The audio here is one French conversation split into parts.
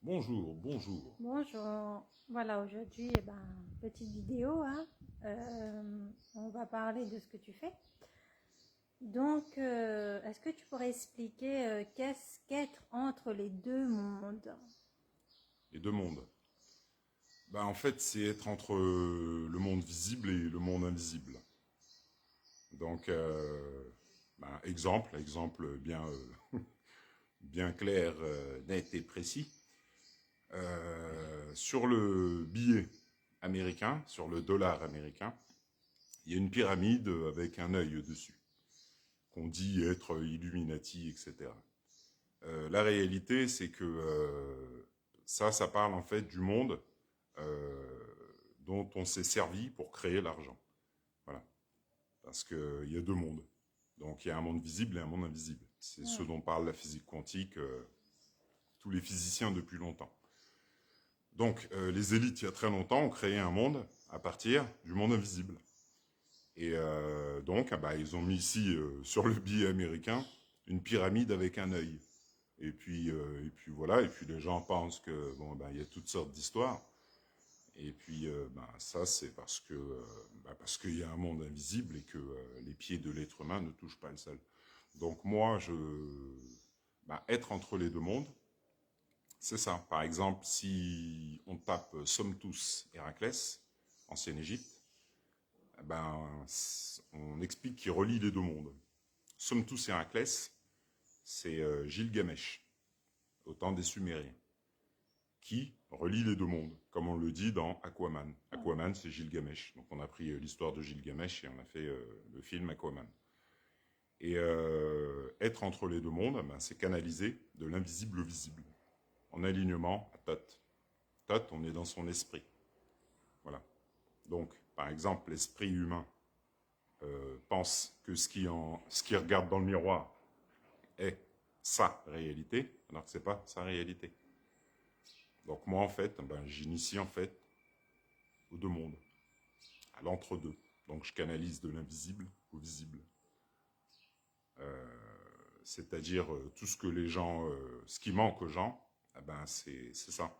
Bonjour, bonjour. Bonjour, voilà aujourd'hui, petite vidéo, hein. On va parler de ce que tu fais. Donc, est-ce que tu pourrais expliquer qu'est-ce qu'être entre les deux mondes? Les deux mondes. En fait, c'est être entre le monde visible et le monde invisible. Donc, exemple bien, bien clair, net et précis. Sur le billet américain, sur le dollar américain, il y a une pyramide avec un œil dessus, qu'on dit être Illuminati, etc. La réalité, c'est que ça parle en fait du monde euh, dont on s'est servi pour créer l'argent. Voilà. Parce qu'il y a deux mondes. Donc il y a un monde visible et un monde invisible. C'est ce Ouais. dont parle la physique quantique, tous les physiciens depuis longtemps. Donc les élites, il y a très longtemps, ont créé un monde à partir du monde invisible. Et donc, ils ont mis ici, sur le billet américain, une pyramide avec un œil. Et puis voilà, et puis les gens pensent que il y a toutes sortes d'histoires. Et puis ça c'est parce qu'il y a un monde invisible et que les pieds de l'être humain ne touchent pas le sol. Donc moi être entre les deux mondes, c'est ça. Par exemple, si on tape Sommes tous Héraclès, ancienne Égypte, on explique qu'il relie les deux mondes. Sommes tous Héraclès, c'est Gilgamesh, au temps des Sumériens, qui relie les deux mondes, comme on le dit dans Aquaman. Aquaman, c'est Gilgamesh. Donc on a pris l'histoire de Gilgamesh et on a fait le film Aquaman. Et être entre les deux mondes, c'est canaliser de l'invisible au visible, en alignement à Thoth. Thoth, on est dans son esprit. Voilà. Donc, par exemple, l'esprit humain pense que ce qui regarde dans le miroir est sa réalité, alors que ce n'est pas sa réalité. Donc moi, en fait, j'initie en fait aux deux mondes, à l'entre-deux. Donc je canalise de l'invisible au visible. C'est-à-dire tout ce que les gens, ce qui manque aux gens, c'est ça.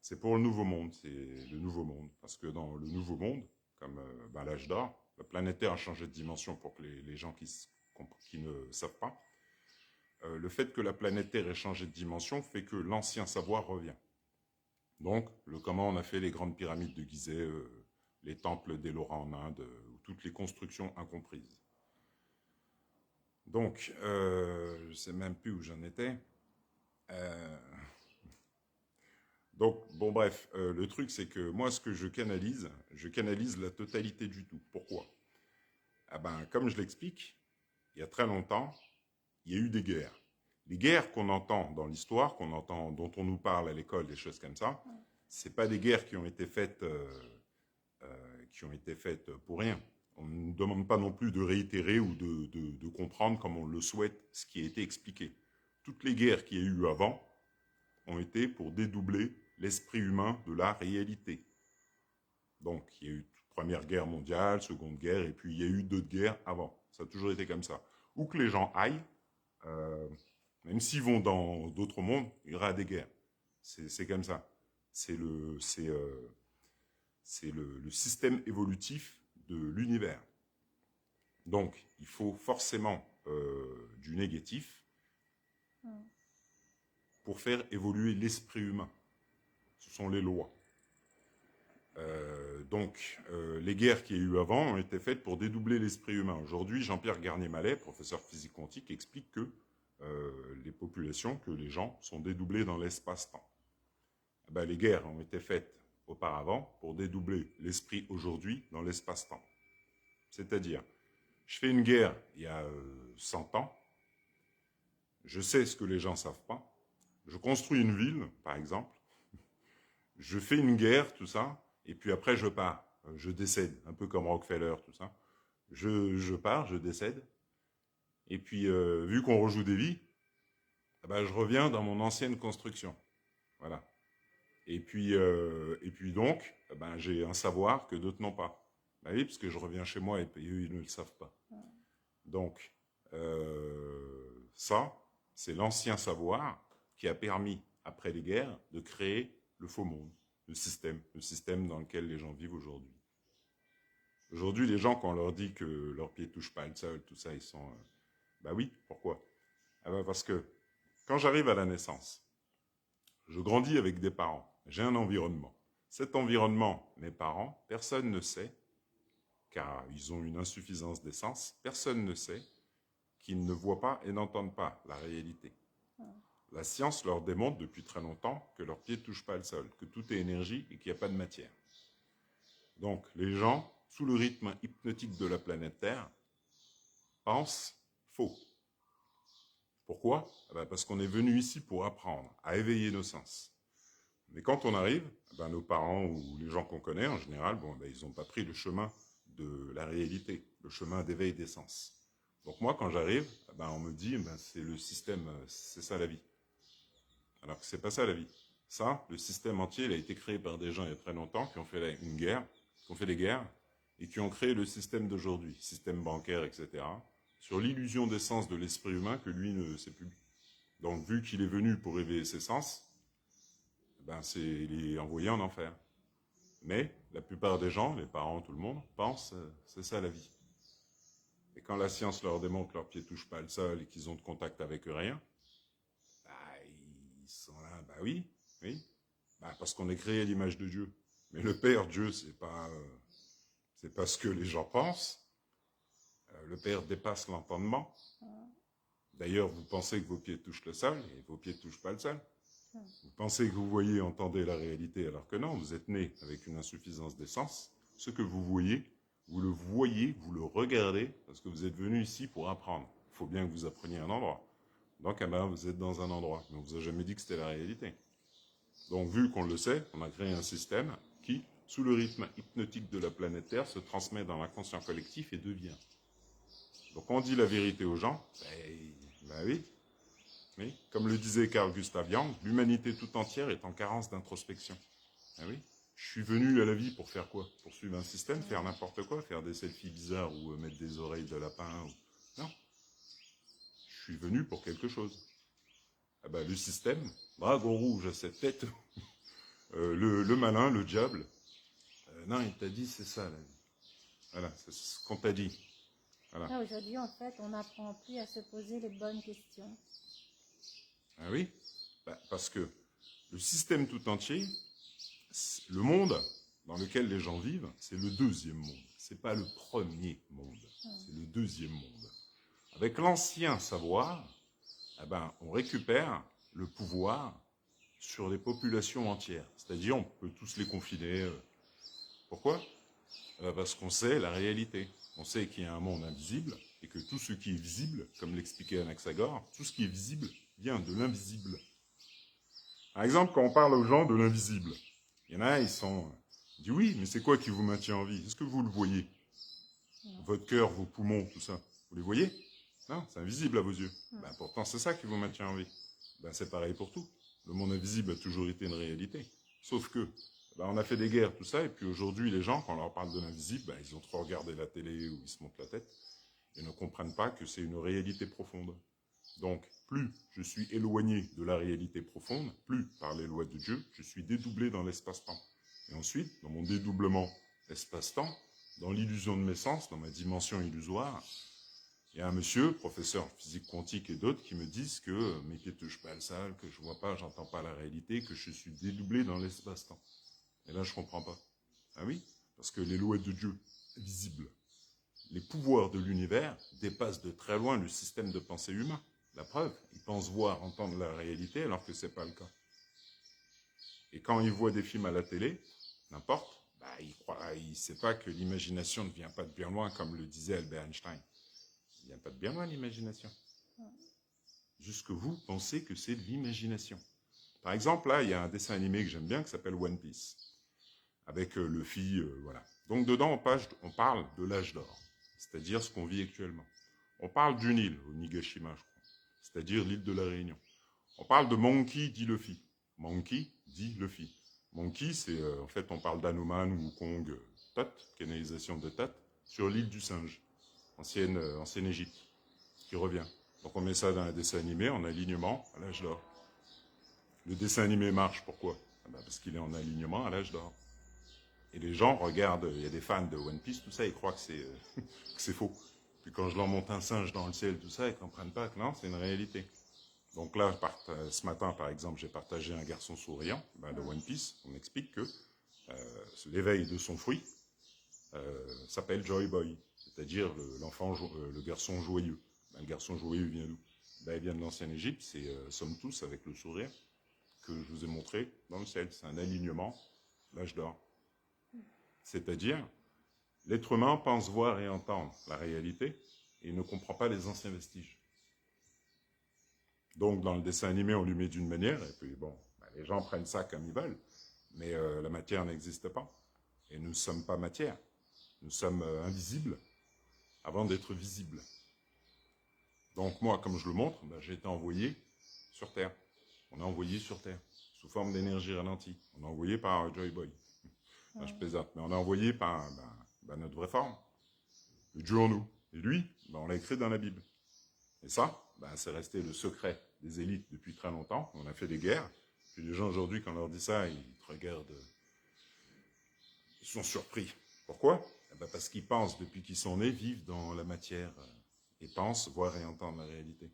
C'est pour le nouveau monde, c'est le nouveau monde. Parce que dans le nouveau monde, comme l'âge d'or, la planète Terre a changé de dimension pour que les gens qui ne savent pas. Le fait que la planète Terre ait changé de dimension fait que l'ancien savoir revient. Donc, comment on a fait les grandes pyramides de Gizeh, les temples d'Ellora en Inde, ou toutes les constructions incomprises. Donc, je ne sais même plus où j'en étais. Donc, bref, le truc, c'est que moi, ce que je canalise la totalité du tout. Pourquoi? Comme je l'explique, il y a très longtemps, il y a eu des guerres. Les guerres qu'on entend dans l'histoire, dont on nous parle à l'école, des choses comme ça, c'est pas des guerres qui ont été faites pour rien. On ne nous demande pas non plus de réitérer ou de comprendre comme on le souhaite ce qui a été expliqué. Toutes les guerres qu'il y a eu avant ont été pour dédoubler l'esprit humain de la réalité. Donc, il y a eu Première Guerre mondiale, Seconde Guerre, et puis il y a eu d'autres guerres avant. Ça a toujours été comme ça. Où que les gens aillent, même s'ils vont dans d'autres mondes, il y aura des guerres. C'est comme ça. C'est le système évolutif de l'univers. Donc, il faut forcément du négatif pour faire évoluer l'esprit humain. Ce sont les lois. Les guerres qu'il y a eu avant ont été faites pour dédoubler l'esprit humain. Aujourd'hui, Jean-Pierre Garnier-Mallet, professeur de physique quantique, explique que les populations, que les gens sont dédoublés dans l'espace-temps. Les guerres ont été faites auparavant pour dédoubler l'esprit aujourd'hui dans l'espace-temps. C'est-à-dire, je fais une guerre il y a 100 ans, je sais ce que les gens ne savent pas, je construis une ville, par exemple, je fais une guerre, tout ça, et puis après je pars, je décède, un peu comme Rockefeller, tout ça. Je pars, je décède, et puis vu qu'on rejoue des vies, je reviens dans mon ancienne construction. Voilà. Et puis donc, j'ai un savoir que d'autres n'ont pas. Oui, parce que je reviens chez moi et eux, ils ne le savent pas. Donc, ça, c'est l'ancien savoir qui a permis après les guerres, de créer le faux monde, le système dans lequel les gens vivent aujourd'hui. Aujourd'hui, les gens, quand on leur dit que leurs pieds ne touchent pas le sol, tout ça, ils sont... bah oui, pourquoi? Ah bah parce que quand j'arrive à la naissance, je grandis avec des parents, j'ai un environnement. Cet environnement, mes parents, personne ne sait, car ils ont une insuffisance d'essence, personne ne sait qu'ils ne voient pas et n'entendent pas la réalité. La science leur démontre depuis très longtemps que leurs pieds ne touchent pas le sol, que tout est énergie et qu'il n'y a pas de matière. Donc, les gens, sous le rythme hypnotique de la planète Terre, pensent faux. Pourquoi? Parce qu'on est venu ici pour apprendre, à éveiller nos sens. Mais quand on arrive, nos parents ou les gens qu'on connaît, en général, ils n'ont pas pris le chemin de la réalité, le chemin d'éveil des sens. Donc moi, quand j'arrive, on me dit, c'est le système, c'est ça la vie. Alors que c'est pas ça la vie. Ça, le système entier, il a été créé par des gens il y a très longtemps qui ont fait une guerre, qui ont fait des guerres, et qui ont créé le système d'aujourd'hui, système bancaire, etc., sur l'illusion des sens de l'esprit humain que lui ne sait plus. Donc, vu qu'il est venu pour éveiller ses sens, il est envoyé en enfer. Mais la plupart des gens, les parents, tout le monde, pensent c'est ça la vie. Et quand la science leur démontre que leurs pieds ne touchent pas le sol et qu'ils ont de contact avec rien, ils sont là, oui, parce qu'on est créé à l'image de Dieu. Mais le Père, Dieu, c'est pas ce que les gens pensent. Le Père dépasse l'entendement. D'ailleurs, vous pensez que vos pieds touchent le sol et vos pieds ne touchent pas le sol. Vous pensez que vous voyez, entendez la réalité, alors que non, vous êtes né avec une insuffisance d'essence. Ce que vous voyez, vous le regardez, parce que vous êtes venu ici pour apprendre. Il faut bien que vous appreniez un endroit. Donc, vous êtes dans un endroit. Mais on ne vous a jamais dit que c'était la réalité. Donc, vu qu'on le sait, on a créé un système qui, sous le rythme hypnotique de la planète Terre, se transmet dans l'inconscient collectif et devient. Donc, on dit la vérité aux gens. Oui. Comme le disait Carl Gustav Jung, l'humanité tout entière est en carence d'introspection. Oui. Je suis venu à la vie pour faire quoi? Pour suivre un système, faire n'importe quoi, faire des selfies bizarres ou mettre des oreilles de lapin Non. Je suis venu pour quelque chose. Le système, dragon rouge à cette tête, le malin, le diable. Non, il t'a dit c'est ça la vie. Voilà, c'est ce qu'on t'a dit. Voilà. Aujourd'hui, en fait, on n'apprend plus à se poser les bonnes questions. Ah oui, parce que le système tout entier, le monde dans lequel les gens vivent, c'est le deuxième monde. C'est pas le premier monde, c'est le deuxième monde. Avec l'ancien savoir, on récupère le pouvoir sur les populations entières. C'est-à-dire, on peut tous les confiner. Pourquoi? Parce qu'on sait la réalité. On sait qu'il y a un monde invisible et que tout ce qui est visible, comme l'expliquait Anaxagore, tout ce qui est visible vient de l'invisible. Par exemple, quand on parle aux gens de l'invisible, il y en a, ils disent oui, mais c'est quoi qui vous maintient en vie? Est-ce que vous le voyez? Votre cœur, vos poumons, tout ça, vous les voyez? Non, c'est invisible à vos yeux. Pourtant, c'est ça qui vous maintient en vie. C'est pareil pour tout. Le monde invisible a toujours été une réalité. Sauf que, on a fait des guerres, tout ça, et puis aujourd'hui, les gens, quand on leur parle de l'invisible, ils ont trop regardé la télé ou ils se montent la tête et ne comprennent pas que c'est une réalité profonde. Donc, plus je suis éloigné de la réalité profonde, plus, par les lois de Dieu, je suis dédoublé dans l'espace-temps. Et ensuite, dans mon dédoublement espace-temps, dans l'illusion de mes sens, dans ma dimension illusoire, il y a un monsieur, professeur physique quantique et d'autres, qui me disent que mes pieds ne touchent pas le sol, que je ne vois pas, j'entends pas la réalité, que je suis dédoublé dans l'espace-temps. Et là, je ne comprends pas. Ah oui, parce que les lois de Dieu, visibles, les pouvoirs de l'univers dépassent de très loin le système de pensée humain. La preuve, ils pensent voir, entendre la réalité alors que ce n'est pas le cas. Et quand ils voient des films à la télé, n'importe, ils ne savent pas que l'imagination ne vient pas de bien loin, comme le disait Albert Einstein. Il n'y a pas de bien loin, l'imagination. Juste que vous pensez que c'est de l'imagination. Par exemple, là, il y a un dessin animé que j'aime bien qui s'appelle One Piece, avec Luffy, voilà. Donc, dedans, on parle de l'âge d'or, c'est-à-dire ce qu'on vit actuellement. On parle d'une île, au Nigashima, je crois, c'est-à-dire l'île de la Réunion. On parle de Monkey, dit Luffy. Monkey, dit Luffy. Monkey, c'est, en fait, on parle d'Hanuman ou Wukong, Tot, canalisation de Tot, sur l'île du singe, ancienne Égypte, qui revient. Donc on met ça dans un dessin animé, en alignement, à l'âge d'or. Le dessin animé marche, pourquoi? Parce qu'il est en alignement à l'âge d'or. Et les gens regardent, il y a des fans de One Piece, tout ça, ils croient que c'est que c'est faux. Puis quand je leur monte un singe dans le ciel, tout ça, ils ne comprennent pas que non, c'est une réalité. Donc là, ce matin, par exemple, j'ai partagé un garçon souriant de One Piece. On explique que l'éveil de son fruit s'appelle Joy Boy, c'est-à-dire le garçon joyeux. Le garçon joyeux vient d'où? Il vient de l'ancienne Égypte, c'est Sommes tous avec le sourire que je vous ai montré dans le ciel. C'est un alignement, l'âge d'or. C'est-à-dire, l'être humain pense voir et entendre la réalité et ne comprend pas les anciens vestiges. Donc, dans le dessin animé, on lui met d'une manière, et puis bon, les gens prennent ça comme ils veulent, mais la matière n'existe pas. Et nous ne sommes pas matière. Nous sommes invisibles avant d'être visibles. Donc moi, comme je le montre, j'ai été envoyé sur Terre. On est envoyé sur Terre, sous forme d'énergie ralentie. On est envoyé par Joy Boy. Je plaisante, mais on est envoyé par notre vraie forme, le Dieu en nous. Et lui, on l'a écrit dans la Bible. Et ça, c'est resté le secret des élites depuis très longtemps. On a fait des guerres. Puis les gens aujourd'hui, quand on leur dit ça, ils te regardent, ils sont surpris. Pourquoi? Parce qu'ils pensent, depuis qu'ils sont nés, vivent dans la matière et pensent, voir et entendre la réalité.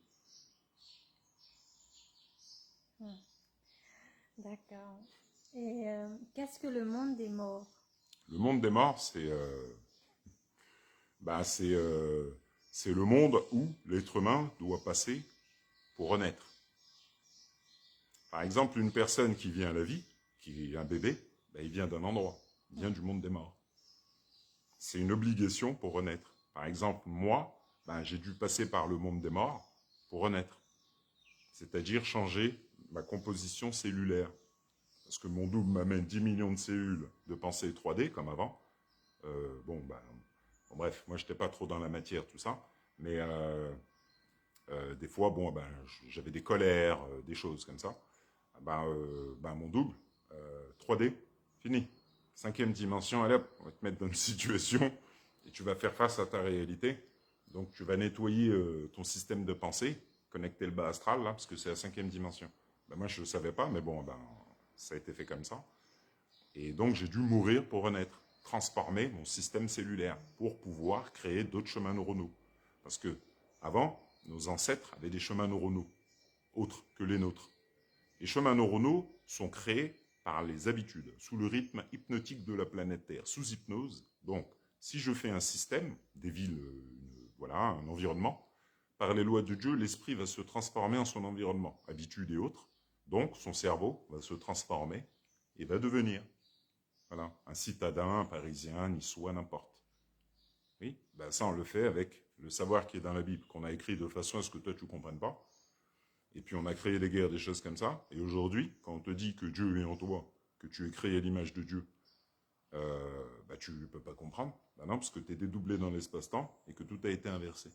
D'accord. Et qu'est-ce que le monde des morts? Le monde des morts, c'est le monde où l'être humain doit passer pour renaître. Par exemple, une personne qui vient à la vie, qui est un bébé, il vient d'un endroit, il vient du monde des morts. C'est une obligation pour renaître. Par exemple, moi, j'ai dû passer par le monde des morts pour renaître. C'est-à-dire changer ma composition cellulaire. Parce que mon double m'amène 10 millions de cellules de pensée 3D, comme avant. Bref, moi, je n'étais pas trop dans la matière, tout ça. Mais des fois, j'avais des colères, des choses comme ça. Mon double, 3D, fini. 5e dimension, allez hop, on va te mettre dans une situation et tu vas faire face à ta réalité. Donc, tu vas nettoyer ton système de pensée, connecter le bas astral, là, parce que c'est la 5e dimension. Moi, je ne le savais pas, mais bon, ça a été fait comme ça. Et donc, j'ai dû mourir pour renaître, transformer mon système cellulaire pour pouvoir créer d'autres chemins neuronaux. Parce que, avant, nos ancêtres avaient des chemins neuronaux, autres que les nôtres. Les chemins neuronaux sont créés par les habitudes, sous le rythme hypnotique de la planète Terre, sous hypnose. Donc, si je fais un système, des villes, un environnement, par les lois de Dieu, l'esprit va se transformer en son environnement, habitudes et autres. Donc, son cerveau va se transformer et va devenir un citadin, un parisien, niçois, n'importe. Oui, ça, on le fait avec le savoir qui est dans la Bible, qu'on a écrit de façon à ce que toi, tu ne comprennes pas. Et puis on a créé des guerres, des choses comme ça. Et aujourd'hui, quand on te dit que Dieu est en toi, que tu es créé à l'image de Dieu, tu ne peux pas comprendre. Non, parce que tu es dédoublé dans l'espace-temps et que tout a été inversé.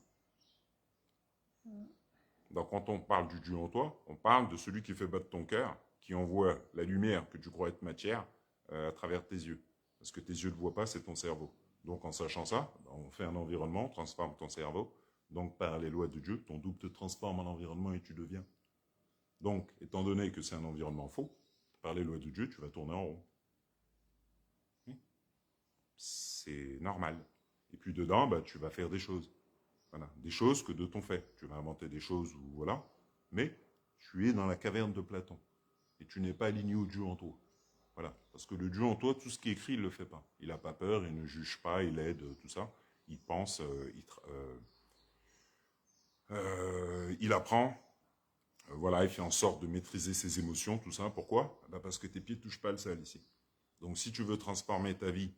Donc quand on parle du Dieu en toi, on parle de celui qui fait battre ton cœur, qui envoie la lumière que tu crois être matière à travers tes yeux. Parce que tes yeux ne voient pas, c'est ton cerveau. Donc en sachant ça, on fait un environnement, on transforme ton cerveau. Donc par les lois de Dieu, ton double te transforme en environnement et tu deviens. Donc, étant donné que c'est un environnement faux, par les lois de Dieu, tu vas tourner en rond. Oui. C'est normal. Et puis dedans, tu vas faire des choses. Voilà. Des choses que de ton fait. Tu vas inventer des choses, voilà. Mais tu es dans la caverne de Platon. Et tu n'es pas aligné au Dieu en toi. Voilà. Parce que le Dieu en toi, tout ce qui est écrit, il ne le fait pas. Il n'a pas peur, il ne juge pas, il aide, tout ça. Il pense, il apprend. Il fait en sorte de maîtriser ses émotions, tout ça. Pourquoi? Parce que tes pieds ne touchent pas le sol ici. Donc si tu veux transformer ta vie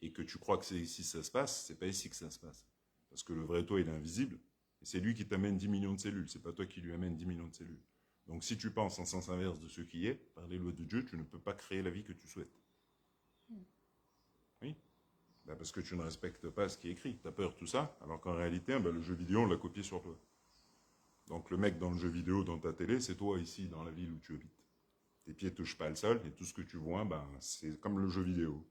et que tu crois que c'est ici que ça se passe, c'est pas ici que ça se passe. Parce que le vrai toi, il est invisible. Et c'est lui qui t'amène 10 millions de cellules. C'est pas toi qui lui amène 10 millions de cellules. Donc si tu penses en sens inverse de ce qui est, par les lois de Dieu, tu ne peux pas créer la vie que tu souhaites. Oui. Parce que tu ne respectes pas ce qui est écrit. Tu as peur, tout ça. Alors qu'en réalité, le jeu vidéo, on l'a copié sur toi. Donc le mec dans le jeu vidéo, dans ta télé, c'est toi ici, dans la ville où tu habites. Tes pieds ne touchent pas le sol, et tout ce que tu vois, c'est comme le jeu vidéo.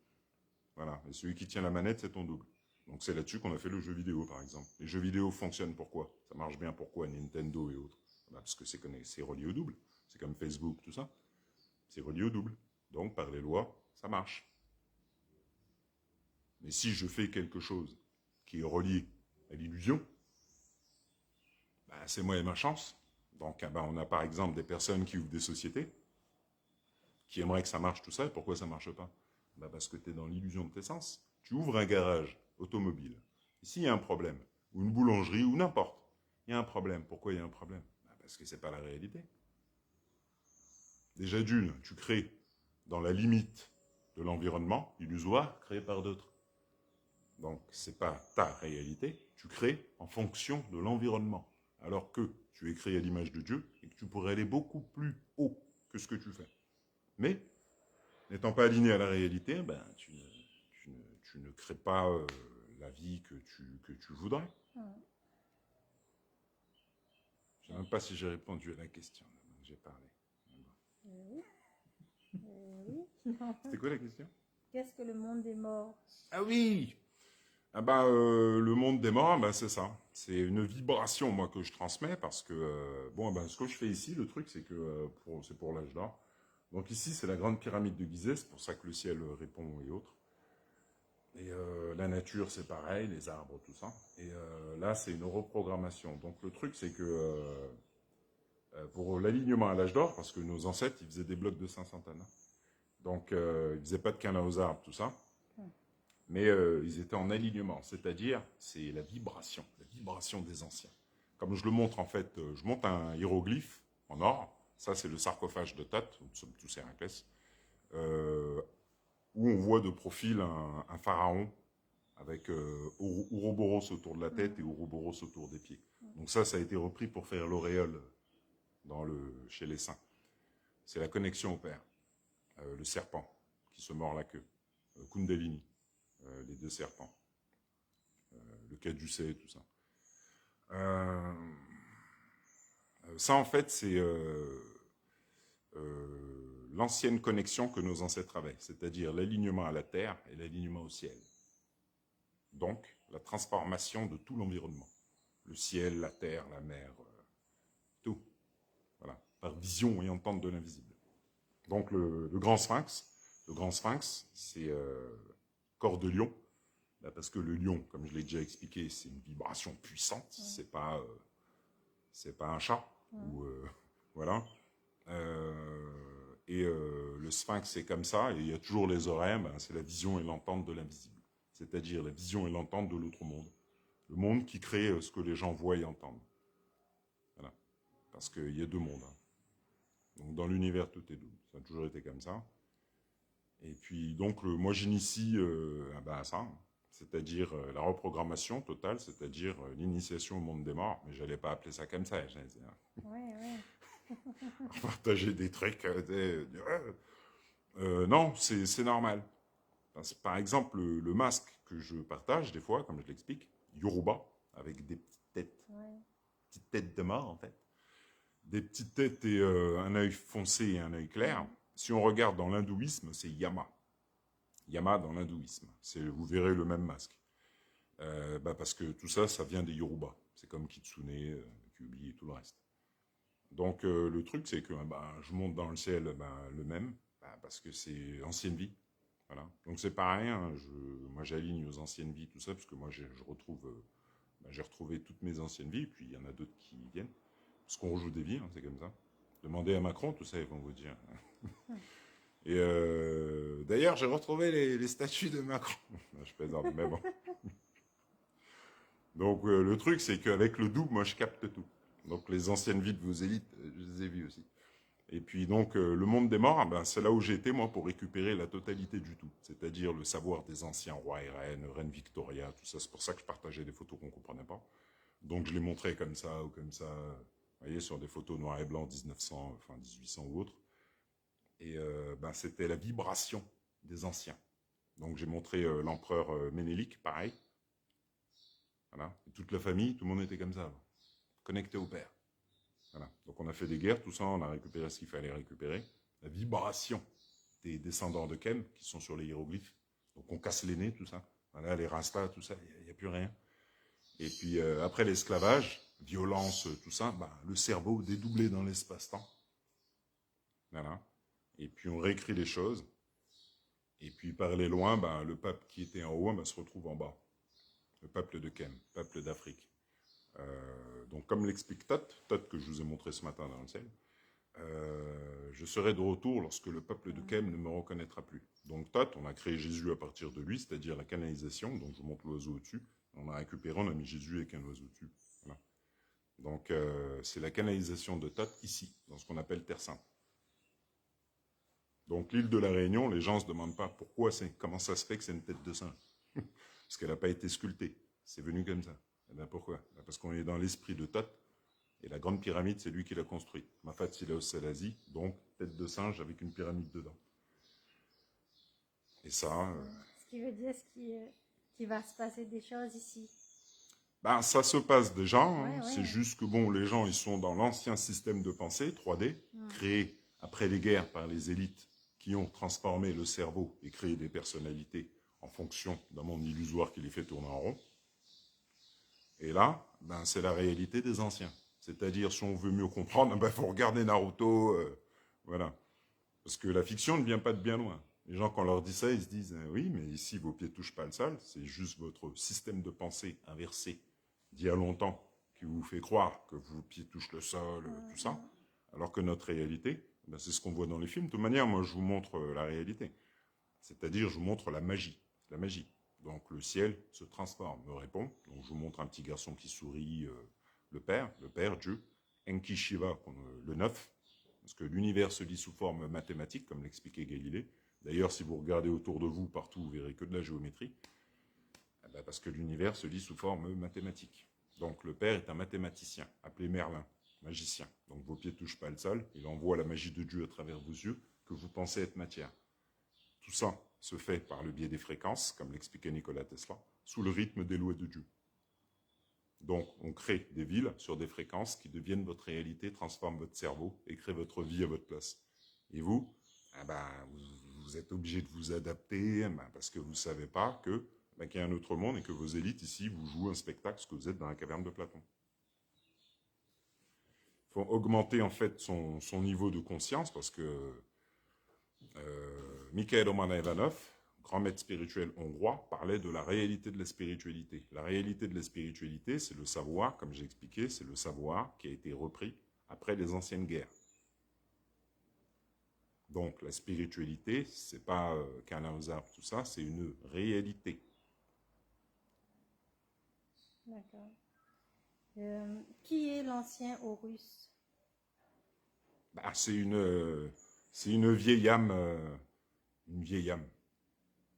Voilà, et celui qui tient la manette, c'est ton double. Donc c'est là-dessus qu'on a fait le jeu vidéo, par exemple. Les jeux vidéo fonctionnent pourquoi? Ça marche bien pourquoi? Nintendo et autres. Parce que c'est relié au double. c'est comme Facebook, tout ça, c'est relié au double. Donc, par les lois, ça marche. Mais si je fais quelque chose qui est relié à l'illusion, ben, c'est moi et ma chance. Donc, ben, on a par exemple des personnes qui ouvrent des sociétés, qui aimeraient que ça marche tout ça, et pourquoi ça ne marche pas? Ben, parce que tu es dans l'illusion de tes sens. Tu ouvres un garage automobile. S'il y a un problème, ou une boulangerie, ou n'importe, il y a un problème. Pourquoi il y a un problème? Ben, parce que ce n'est pas la réalité. Déjà d'une, tu crées dans la limite de l'environnement illusoire créé par d'autres. Donc, ce n'est pas ta réalité, tu crées en fonction de l'environnement. Alors que tu es créé à l'image de Dieu et que tu pourrais aller beaucoup plus haut que ce que tu fais. Mais, n'étant pas aligné à la réalité, ben, tu ne crées pas la vie que tu voudrais. Je ne sais même pas si j'ai répondu à la question. J'ai parlé. Oui. Oui. C'était quoi la question? Qu'est-ce que le monde des morts? Ah oui! Ah ben, le monde des morts, ben, c'est ça. C'est une vibration, moi, que je transmets, parce que, bon, ben, ce que je fais ici, le truc, c'est que c'est pour l'âge d'or. Donc ici, c'est la grande pyramide de Gizeh, c'est pour ça que le ciel répond et autres. Et la nature, c'est pareil, les arbres, tout ça. Et là, c'est une reprogrammation. Donc le truc, c'est que pour l'alignement à l'âge d'or, parce que nos ancêtres, ils faisaient des blocs de 500 tonnes. Donc, ils ne faisaient pas de canne aux arbres, tout ça. Mais ils étaient en alignement, c'est-à-dire, c'est la vibration des anciens. Comme je le montre, en fait, je monte un hiéroglyphe en or. Ça, c'est le sarcophage de Thoth, tous Héraclès, où on voit de profil un pharaon avec Ouroboros autour de la tête et Ouroboros autour des pieds. Donc ça a été repris pour faire l'auréole chez les saints. C'est la connexion au Père. Le serpent qui se mord la queue. Kundalini, les deux serpents. Le caducée, tout ça. Ça, en fait, c'est l'ancienne connexion que nos ancêtres avaient, c'est-à-dire l'alignement à la terre et l'alignement au ciel. Donc, la transformation de tout l'environnement. Le ciel, la terre, la mer, tout. Voilà, par vision et entente de l'invisible. Donc, le grand sphinx, c'est corps de lion, parce que le lion, comme je l'ai déjà expliqué, c'est une vibration puissante, c'est pas un chat, ou voilà. Le sphinx, c'est comme ça, et il y a toujours les oreilles, c'est la vision et l'entente de l'invisible, c'est-à-dire la vision et l'entente de l'autre monde, le monde qui crée ce que les gens voient et entendent. Voilà, parce qu'il y a deux mondes. Donc dans l'univers, tout est double, ça a toujours été comme ça. Et puis donc, moi j'initie à ça, c'est-à-dire la reprogrammation totale, c'est-à-dire l'initiation au monde des morts, mais je n'allais pas appeler ça comme ça. Partager des trucs. Non, c'est normal. Par exemple, le masque que je partage des fois, comme je l'explique, Yoruba, avec des petites têtes de mort en fait. Des petites têtes et un œil foncé et un œil clair. Si on regarde dans l'hindouisme, c'est Yama. Yama dans l'hindouisme. Vous verrez le même masque. Parce que tout ça, ça vient des Yoruba. C'est comme Kitsune, Kyubi et tout le reste. Donc le truc, c'est que je monte dans le ciel le même, parce que c'est ancienne vie. Voilà. Donc c'est pareil, hein, moi j'aligne aux anciennes vies, tout ça, parce que moi j'ai retrouvé toutes mes anciennes vies, puis il y en a d'autres qui viennent. Parce qu'on rejoue des vies, hein, c'est comme ça. Demandez à Macron, tout ça, ils vont vous dire. Et d'ailleurs, j'ai retrouvé les statues de Macron. Non, je plaisante, mais bon. Donc, le truc, c'est qu'avec le double, moi, je capte tout. Donc, les anciennes vies de vos élites, je les ai vues aussi. Et puis, donc, le monde des morts, c'est là où j'ai été, moi, pour récupérer la totalité du tout. C'est-à-dire le savoir des anciens rois et reine Victoria, tout ça. C'est pour ça que je partageais des photos qu'on ne comprenait pas. Donc, je les montrais comme ça ou comme ça. Vous voyez, sur des photos noir et blanc 1900, enfin 1800 ou autres. Et c'était la vibration des anciens. Donc j'ai montré l'empereur Ménélique, pareil. Voilà. Et toute la famille, tout le monde était comme ça, connecté au père. Voilà. Donc on a fait des guerres, tout ça, on a récupéré ce qu'il fallait récupérer. La vibration des descendants de Kem, qui sont sur les hiéroglyphes. Donc on casse les nez, tout ça. Voilà, les rastas, tout ça, il n'y a plus rien. Et puis après l'esclavage, violence, tout ça, le cerveau dédoublé dans l'espace-temps. Voilà. Et puis on réécrit les choses. Et puis par les loin, ben, le peuple qui était en haut ben, se retrouve en bas. Le peuple de Kem, peuple d'Afrique. Donc comme l'explique Thoth que je vous ai montré ce matin dans le ciel, je serai de retour lorsque le peuple de Kem ne me reconnaîtra plus. Donc Thoth, on a créé Jésus à partir de lui, c'est-à-dire la canalisation, donc je vous montre l'oiseau au-dessus, on a récupéré, on a mis Jésus avec un oiseau dessus. Voilà. Donc c'est la canalisation de Thoth ici, dans ce qu'on appelle Terre Sainte. Donc l'île de la Réunion, les gens ne se demandent pas comment ça se fait que c'est une tête de singe. Parce qu'elle n'a pas été sculptée, c'est venu comme ça. Et bien pourquoi? Parce qu'on est dans l'esprit de Thoth, et la grande pyramide, c'est lui qui l'a construite. Mafat Silaos Selassie, donc tête de singe avec une pyramide dedans. Et ça... Ce qui veut dire qu'il va se passer des choses ici. Ben, ça se passe déjà, Ouais, c'est ouais. juste que bon, les gens, ils sont dans l'ancien système de pensée, 3D, créé après les guerres par les élites qui ont transformé le cerveau et créé des personnalités en fonction d'un monde illusoire qui les fait tourner en rond. Et là, ben, c'est la réalité des anciens. C'est-à-dire, si on veut mieux comprendre, ben, faut regarder Naruto, voilà. Parce que la fiction ne vient pas de bien loin. Les gens, quand on leur dit ça, ils se disent oui, mais ici, vos pieds ne touchent pas le sol. C'est juste votre système de pensée inversé d'il y a longtemps qui vous fait croire que vos pieds touchent le sol, tout ça. Alors que notre réalité, ben, c'est ce qu'on voit dans les films. De toute manière, moi, je vous montre la réalité. C'est-à-dire, je vous montre la magie. La magie. Donc, le ciel se transforme, me répond. Donc, je vous montre un petit garçon qui sourit, le Père, Dieu. Enki Shiva, le 9. Parce que l'univers se lit sous forme mathématique, comme l'expliquait Galilée. D'ailleurs, si vous regardez autour de vous, partout, vous verrez que de la géométrie. Eh ben, parce que l'univers se lit sous forme mathématique. Donc le Père est un mathématicien, appelé Merlin, magicien. Donc vos pieds ne touchent pas le sol, il envoie la magie de Dieu à travers vos yeux, que vous pensez être matière. Tout ça se fait par le biais des fréquences, comme l'expliquait Nikola Tesla, sous le rythme des lois de Dieu. Donc, on crée des villes sur des fréquences qui deviennent votre réalité, transforment votre cerveau et créent votre vie à votre place. Et vous, vous êtes obligé de vous adapter parce que vous ne savez pas qu'il y a un autre monde et que vos élites ici vous jouent un spectacle parce que vous êtes dans la caverne de Platon. Il faut augmenter en fait son niveau de conscience parce que Mikhail Romanov, grand maître spirituel hongrois, parlait de la réalité de la spiritualité. La réalité de la spiritualité, c'est le savoir, comme j'ai expliqué, c'est le savoir qui a été repris après les anciennes guerres. Donc la spiritualité, c'est pas câlin aux arbres, tout ça, c'est une réalité. D'accord. Qui est l'ancien Horus? Bah, c'est une vieille âme, une vieille âme.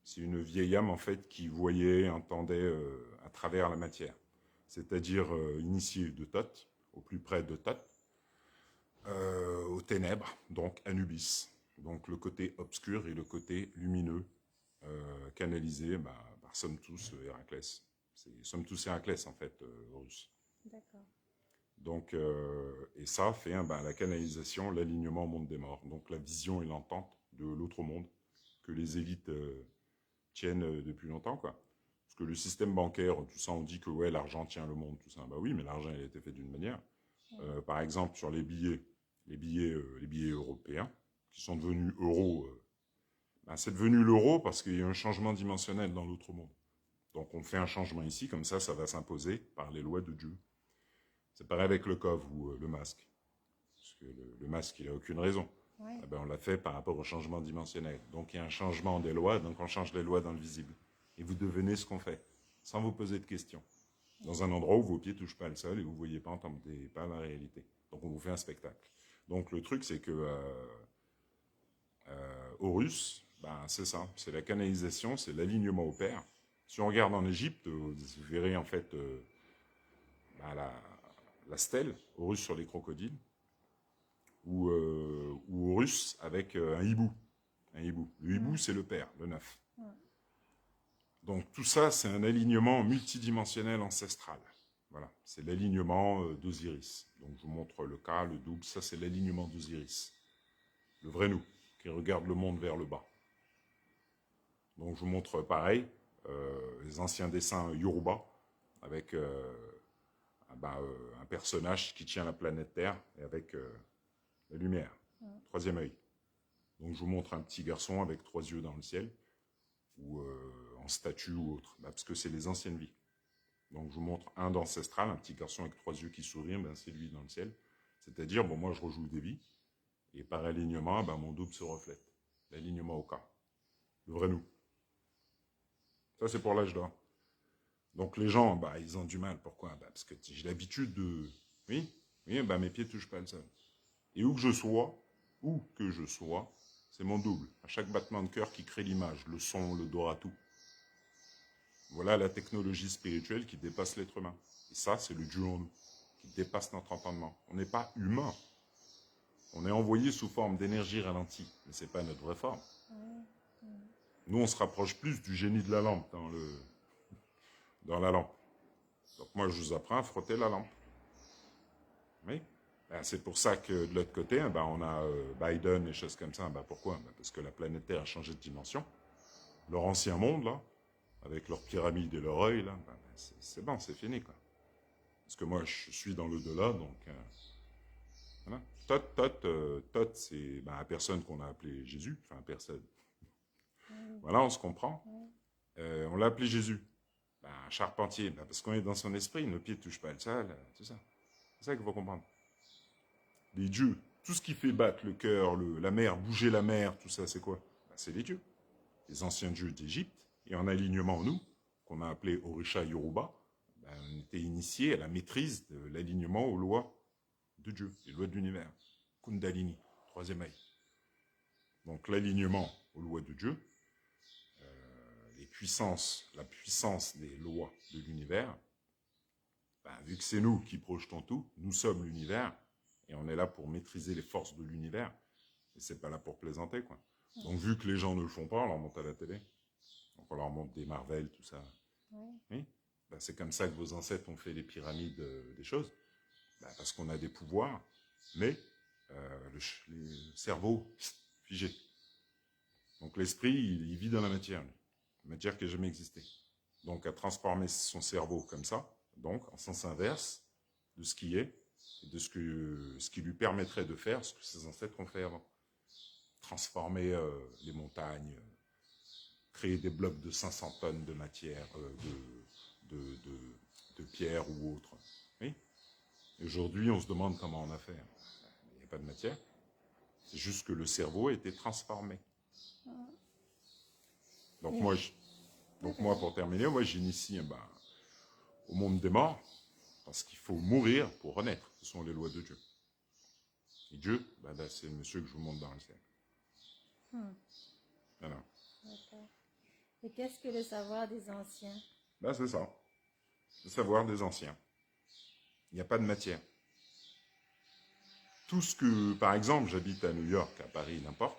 C'est une vieille âme en fait qui voyait, entendait à travers la matière. C'est-à-dire initiée de Thoth, au plus près de Thoth, aux ténèbres, donc Anubis. Donc le côté obscur et le côté lumineux, canalisé par Somme tous Héraclès. C'est Somme tous Héraclès en fait, Horus. D'accord. Donc, et ça fait la canalisation, l'alignement au monde des morts. Donc la vision et l'entente de l'autre monde que les élites tiennent depuis longtemps, quoi. Parce que le système bancaire, tout ça, on dit que ouais, l'argent tient le monde, tout ça. Bah oui, mais l'argent, il a été fait d'une manière. Par exemple, sur les billets européens, qui sont devenus euros, c'est devenu l'euro parce qu'il y a un changement dimensionnel dans l'autre monde. Donc on fait un changement ici, comme ça va s'imposer par les lois de Dieu. C'est pareil avec le cove ou le masque. Parce que le masque, il n'a aucune raison. Ouais. On l'a fait par rapport au changement dimensionnel. Donc il y a un changement des lois, donc on change les lois dans le visible. Et vous devenez ce qu'on fait, sans vous poser de questions. Dans un endroit où vos pieds ne touchent pas le sol et vous ne voyez pas, entendez pas la réalité. Donc on vous fait un spectacle. Donc le truc, c'est que Horus, c'est ça, c'est la canalisation, c'est l'alignement au Père. Si on regarde en Égypte, vous verrez en fait la stèle, Horus sur les crocodiles, ou Horus avec un hibou. Un hibou. Le hibou, c'est le Père, le 9. Donc tout ça, c'est un alignement multidimensionnel ancestral. Voilà, c'est l'alignement d'Osiris. Donc je vous montre le cas, le double, ça c'est l'alignement d'Osiris. Le vrai nous, qui regarde le monde vers le bas. Donc je vous montre pareil, les anciens dessins Yoruba, avec un personnage qui tient la planète Terre, et avec la lumière. Troisième œil. Donc je vous montre un petit garçon avec 3 yeux dans le ciel, ou en statue ou autre, parce que c'est les anciennes vies. Donc je vous montre un d'ancestral, un petit garçon avec 3 yeux qui sourit, c'est lui dans le ciel. C'est-à-dire, bon, moi je rejoue des vies, et par alignement, mon double se reflète. L'alignement au cas. Le vrai nous. Ça c'est pour l'âge d'or. Donc les gens, ils ont du mal. Pourquoi? Parce que j'ai l'habitude de... Oui, mes pieds ne touchent pas le sol. Et où que je sois, c'est mon double. À chaque battement de cœur qui crée l'image, le son, l'odorat, tout. Voilà la technologie spirituelle qui dépasse l'être humain. Et ça, c'est le Dieu en nous, qui dépasse notre entendement. On n'est pas humain. On est envoyé sous forme d'énergie ralentie, mais ce n'est pas notre vraie forme. Nous, on se rapproche plus du génie de la lampe dans la lampe. Donc moi, je vous apprends à frotter la lampe. Oui. C'est pour ça que de l'autre côté, on a Biden et choses comme ça. Pourquoi? Parce que la planète Terre a changé de dimension. Leur ancien monde, là, avec leurs pyramides et leur œil, là, c'est bon, c'est fini, quoi. Parce que moi, je suis dans l'au-delà, donc... voilà. Tot, c'est la personne qu'on a appelée Jésus, enfin, personne. Voilà, on se comprend. On l'a appelé Jésus. Charpentier, parce qu'on est dans son esprit, nos pieds ne touchent pas le sol, tout ça. C'est ça qu'il faut comprendre. Les dieux, tout ce qui fait battre le cœur, la mer, bouger la mer, tout ça, c'est quoi? C'est les dieux. Les anciens dieux d'Égypte, et en alignement en nous, qu'on a appelé Orisha Yoruba, on était initiés à la maîtrise de l'alignement aux lois de Dieu, les lois de l'univers. Kundalini, troisième œil. Donc l'alignement aux lois de Dieu, la puissance des lois de l'univers, vu que c'est nous qui projetons tout, nous sommes l'univers, et on est là pour maîtriser les forces de l'univers, et c'est pas là pour plaisanter, quoi. Donc vu que les gens ne le font pas, on leur monte à la télé, donc on leur montre des Marvel, tout ça. Oui. C'est comme ça que vos ancêtres ont fait les pyramides des choses, parce qu'on a des pouvoirs, mais le cerveau figé. Donc l'esprit, il vit dans la matière qui n'a jamais existé. Donc à transformer son cerveau comme ça, donc en sens inverse de ce qui est, et de ce qui lui permettrait de faire ce que ses ancêtres ont fait avant. Transformer les montagnes, créer des blocs de 500 tonnes de matière, de pierre ou autre. Oui. Aujourd'hui, on se demande comment on a fait. Il n'y a pas de matière. C'est juste que le cerveau a été transformé. Donc moi, pour terminer, j'initie au monde des morts, parce qu'il faut mourir pour renaître. Ce sont les lois de Dieu. Et Dieu, c'est le monsieur que je vous montre dans le ciel. Voilà. D'accord. Et qu'est-ce que le savoir des anciens? C'est ça. Le savoir des anciens. Il n'y a pas de matière. Tout ce que, par exemple, j'habite à New York, à Paris, n'importe.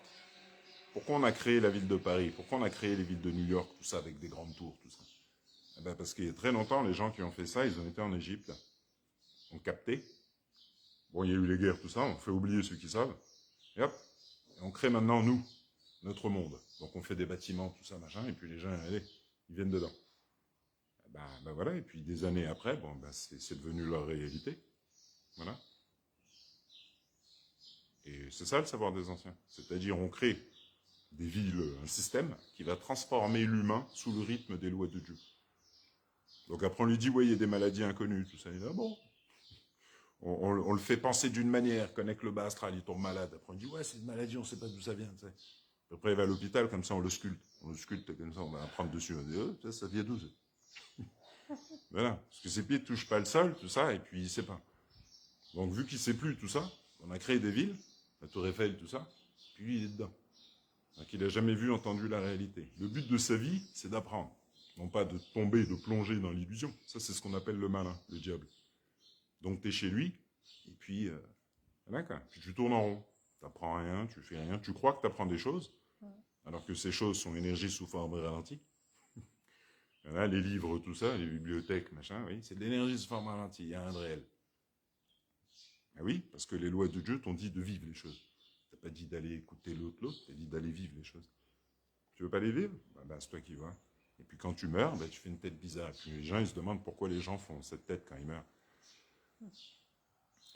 Pourquoi on a créé la ville de Paris? Pourquoi on a créé les villes de New York, tout ça, avec des grandes tours, tout ça? Parce qu'il y a très longtemps, les gens qui ont fait ça, ils ont été en Égypte. On capté. Bon, il y a eu les guerres, tout ça, on fait oublier ceux qui savent. Et hop, et on crée maintenant, nous, notre monde. Donc on fait des bâtiments, tout ça, machin, et puis les gens, allez, ils viennent dedans. Voilà, et puis des années après, c'est devenu leur réalité. Voilà. Et c'est ça le savoir des anciens. C'est-à-dire, on crée des villes, un système qui va transformer l'humain sous le rythme des lois de Dieu. Donc après, on lui dit, il y a des maladies inconnues, tout ça. Il dit, bon. On le fait penser d'une manière, connecte le bas astral, il tombe malade. Après, on dit, c'est une maladie, on ne sait pas d'où ça vient. T'sais. Après, il va à l'hôpital, comme ça, on le sculpte. On le sculpte comme ça, on va prendre dessus. On dit, ça vient d'où? Voilà. Parce que ses pieds ne touchent pas le sol, tout ça, et puis il ne sait pas. Donc, vu qu'il ne sait plus tout ça, on a créé des villes, la Tour Eiffel, tout ça, puis lui, il est dedans. Donc, il n'a jamais vu, entendu la réalité. Le but de sa vie, c'est d'apprendre. Non pas de tomber, de plonger dans l'illusion. Ça, c'est ce qu'on appelle le malin, le diable. Donc, tu es chez lui, et puis, puis tu tournes en rond. Tu n'apprends rien, tu fais rien. Tu crois que tu apprends des choses, alors que ces choses sont énergie sous forme ralentie. Voilà, les livres, tout ça, les bibliothèques, machin, oui, c'est de l'énergie sous forme ralentie, il y a rien de réel. Ah oui, parce que les lois de Dieu t'ont dit de vivre les choses. Tu n'as pas dit d'aller écouter l'autre, tu as dit d'aller vivre les choses. Tu veux pas les vivre? C'est toi qui vois. Et puis quand tu meurs, tu fais une tête bizarre. Et puis les gens, ils se demandent pourquoi les gens font cette tête quand ils meurent.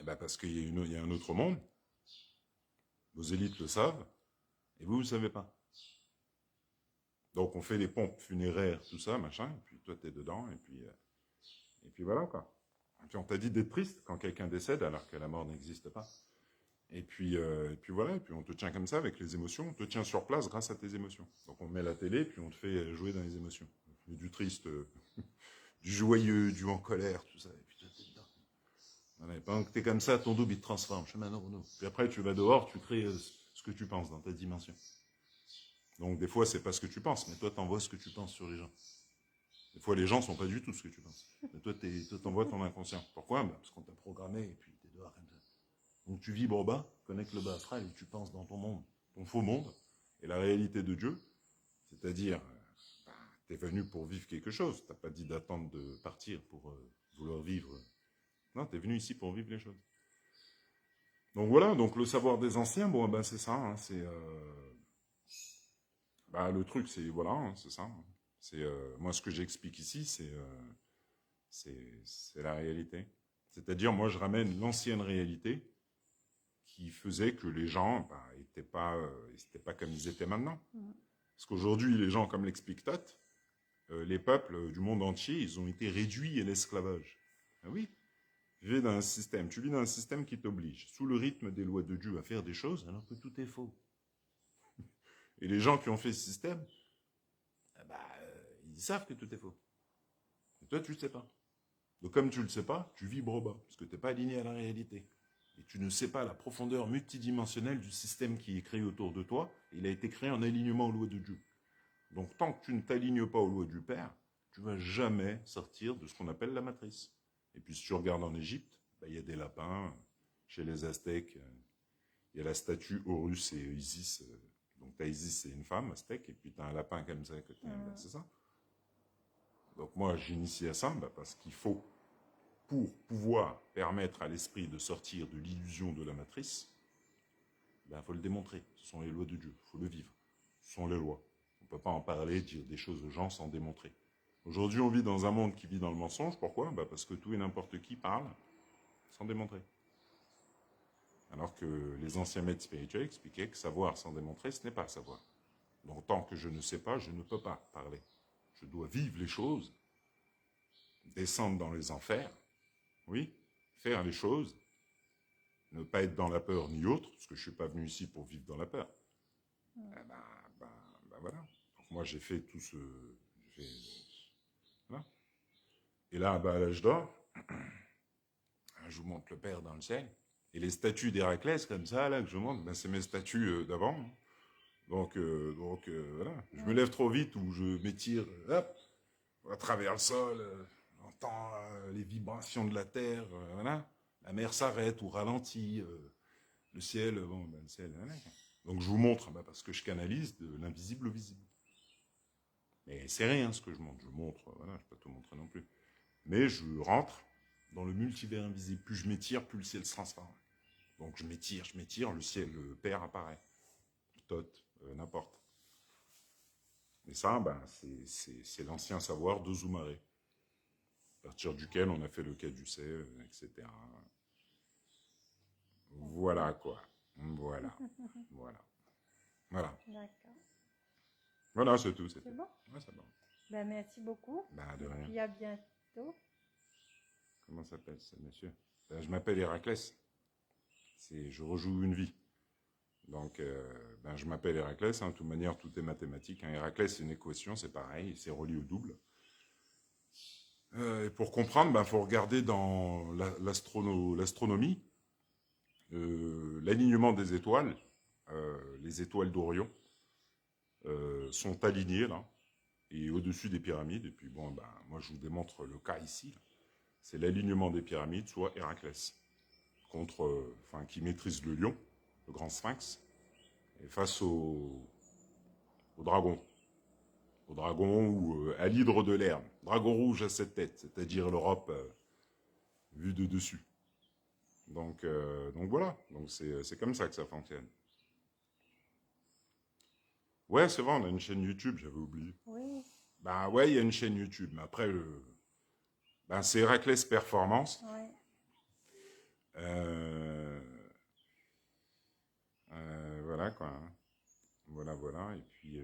Parce qu'il y a un autre monde. Vos élites le savent, et vous ne savez pas. Donc, on fait les pompes funéraires, tout ça, machin, et puis toi, tu es dedans, et puis voilà, quoi. Et puis, on t'a dit d'être triste quand quelqu'un décède, alors que la mort n'existe pas. Et puis voilà, et puis on te tient comme ça avec les émotions, on te tient sur place grâce à tes émotions. Donc, on met la télé, puis on te fait jouer dans les émotions. Du triste, du joyeux, du en colère, tout ça, et puis toi, t'es dedans. Voilà, et pendant que t'es comme ça, ton double, il te transforme. Chemin non. Puis après, tu vas dehors, tu crées ce que tu penses dans ta dimension. Donc, des fois, c'est pas ce que tu penses, mais toi, t'envoies ce que tu penses sur les gens. Des fois, les gens sont pas du tout ce que tu penses. Mais toi, t'envoies ton inconscient. Pourquoi? Parce qu'on t'a programmé, et puis t'es dehors comme ça. Donc, tu vibres bas, connecte le bas astral, et tu penses dans ton monde, ton faux monde, et la réalité de Dieu, c'est-à-dire, t'es venu pour vivre quelque chose. T'as pas dit d'attendre de partir pour vouloir vivre. Non, t'es venu ici pour vivre les choses. Donc voilà, donc le savoir des anciens, bon, ben c'est ça, hein, c'est... le truc, c'est, voilà, hein, c'est ça. C'est, moi, ce que j'explique ici, c'est la réalité. C'est-à-dire, moi, je ramène l'ancienne réalité qui faisait que les gens n'étaient pas comme ils étaient maintenant. Parce qu'aujourd'hui, les gens, comme l'explique Tat, les peuples du monde entier, ils ont été réduits à l'esclavage. Ah oui, tu vis dans un système qui t'oblige, sous le rythme des lois de Dieu, à faire des choses alors que tout est faux. Et les gens qui ont fait ce système, ils savent que tout est faux. Et toi, tu ne le sais pas. Donc comme tu ne le sais pas, tu vibres bas, parce que tu n'es pas aligné à la réalité. Et tu ne sais pas la profondeur multidimensionnelle du système qui est créé autour de toi. Il a été créé en alignement aux lois de Dieu. Donc tant que tu ne t'alignes pas aux lois du Père, tu ne vas jamais sortir de ce qu'on appelle la matrice. Et puis si tu regardes en Égypte, il y a des lapins. Chez les Aztèques, il y a la statue Horus et Isis. Donc tu as Isis, c'est une femme aztèque, et puis tu as un lapin comme ça. C'est ça. Donc moi, j'initie à ça parce qu'il faut, pour pouvoir permettre à l'esprit de sortir de l'illusion de la matrice, il faut le démontrer. Ce sont les lois de Dieu, il faut le vivre. Ce sont les lois. On ne peut pas en parler, dire des choses aux gens sans démontrer. Aujourd'hui, on vit dans un monde qui vit dans le mensonge. Pourquoi? Parce que tout et n'importe qui parle sans démontrer. Alors que les anciens maîtres spirituels expliquaient que savoir sans démontrer, ce n'est pas savoir. Donc tant que je ne sais pas, je ne peux pas parler. Je dois vivre les choses, descendre dans les enfers, oui, faire les choses, ne pas être dans la peur ni autre, parce que je ne suis pas venu ici pour vivre dans la peur. Voilà. Donc moi, j'ai fait tout ce... Voilà. Et là, à l'âge d'or, je vous montre le Père dans le ciel. Et les statues d'Héraclès, comme ça, là, que je vous montre, c'est mes statues d'avant. Donc voilà. Je me lève trop vite ou je m'étire, hop, à travers le sol, j'entends les vibrations de la terre, voilà. La mer s'arrête ou ralentit, le ciel, le ciel, voilà. Donc je vous montre, parce que je canalise de l'invisible au visible. Mais c'est rien ce que je montre, voilà, je ne vais pas tout montrer non plus. Mais je rentre dans le multivers invisible. Plus je m'étire, plus le ciel se transforme. Donc je m'étire, le ciel, le Père apparaît. Tot, n'importe. Et ça, c'est l'ancien savoir de Zoumaré, à partir duquel on a fait le caducée, etc. Voilà quoi. Voilà. D'accord. Voilà, c'est tout. C'est bon? Ouais, c'est bon. Merci beaucoup. De rien. Et à bientôt. Comment s'appelle ce monsieur? Je m'appelle Héraclès. Je rejoue une vie. Donc, je m'appelle Héraclès. De toute manière, tout est mathématique. Héraclès, c'est une équation, c'est pareil, c'est relié au double. Et pour comprendre, faut regarder dans l'astronomie, l'alignement des étoiles, les étoiles d'Orion, sont alignées là, et au-dessus des pyramides. Et puis moi je vous démontre le cas ici. C'est l'alignement des pyramides, soit Héraclès, qui maîtrise le lion, le grand sphinx, et face au dragon. Au dragon ou à l'hydre de Lerne. Dragon rouge à 7 têtes, c'est-à-dire l'Europe vue de dessus. Donc voilà, donc c'est comme ça que ça fonctionne. Ouais, c'est vrai, on a une chaîne YouTube, j'avais oublié. Oui. Ouais, il y a une chaîne YouTube, mais après, c'est Héraclès Performance. Ouais. voilà, quoi. Hein. Voilà, voilà. Et puis,